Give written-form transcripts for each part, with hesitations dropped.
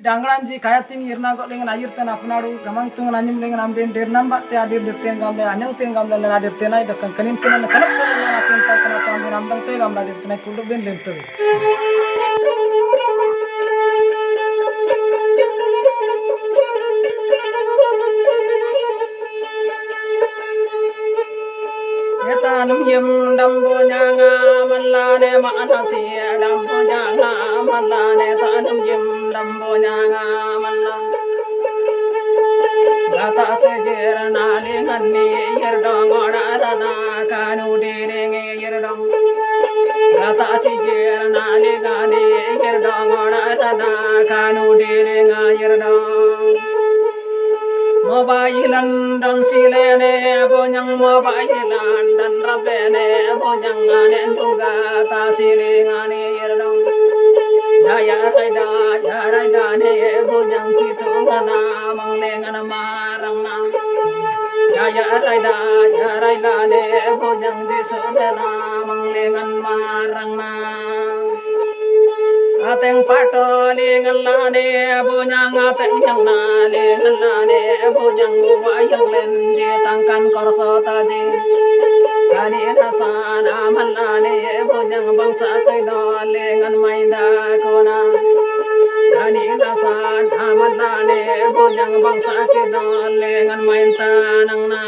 Dangranji kayatin irna kok dengan ayur tan apnadu gamang tung nanyum dengan amben dernan bak te adir dirten gamle anyang ten gamle la adir tenai dekan kanin kenan kanap sala yang atin ta kana ta amben amdang te gamla dir tenai kullu ben lento Etanum yem dambo nyanga mallane manasi dambo nyanga mallane tanum yem dambo nyanga malla gata sejer nale nganni yerdong orarana kanu direnge yerdong gata sejer nale gane yerdong orarana kanu direnga yerdong Mobile dan silene bonyang mobile dan rabene bonyang anen tungga ta silengane yerdong daya raida ne bonyang kitu ngana manglengan marangna daya raida ne bonyang disudana manglengan marangna Ateng pato lengalane bonyang ateng yang na lengalane bonyang wayang lende tangkan korso tadi kani nasana malane bonyang bangsa kaino lengan mainda kona kani nasana malane bonyang bangsa kaino lengan mainta nang na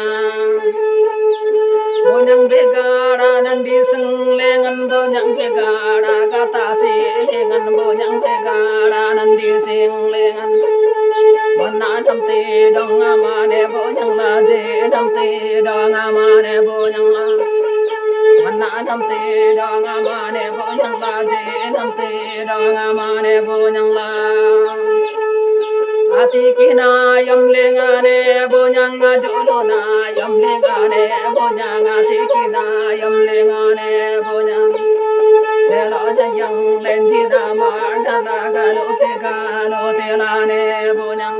bonyang begara nandi seng lengan bonyang begara kata si lengan bonyang begara nandi seng lengan mana namte dong amane bonyang laje namte dong amane bonyang la mana namte dong amane bonyang laje namte dong amane bonyang la Ati kina yam lengane bonyang ajulona yam lengane bonyang ati kina yam lengane bonyang selo jayang lenji dama dana galo te lane bonyang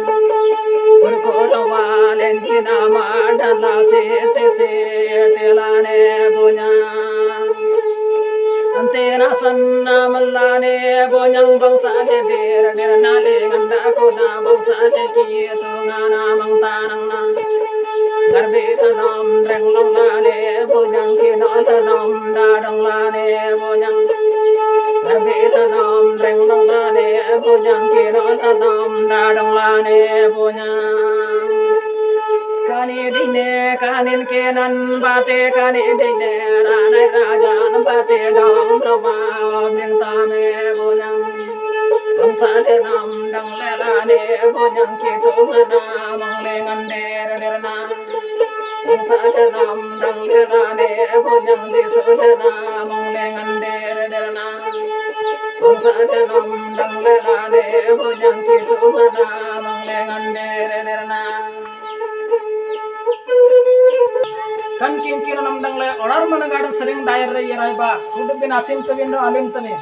kurkurawa lenji dama dana te lane bonyang Antena sanna mallane bonyang bangsa de der nale nganda kona bangsa de kitu ngana mang tanang na garbe tanam reng long lane bonyang kino tanam dadang lane bonyang garbe tanam reng long lane bonyang kino tanam dadang lane bonyang Kani dine kanin kenan bate kani dine ranai rajan bate dong roma omning tame bonyang bangsa de nam dang lelane bonyang kitu ngana mang lengan derna bangsa de nam dang lelane bonyang disudana mang lengan derna bangsa de nam dang lelane bonyang kitu ngana mang lengan derna kan kin nam dang le orar mana gadang sering daer re yerai ba udah bin asim tawin do alim tawin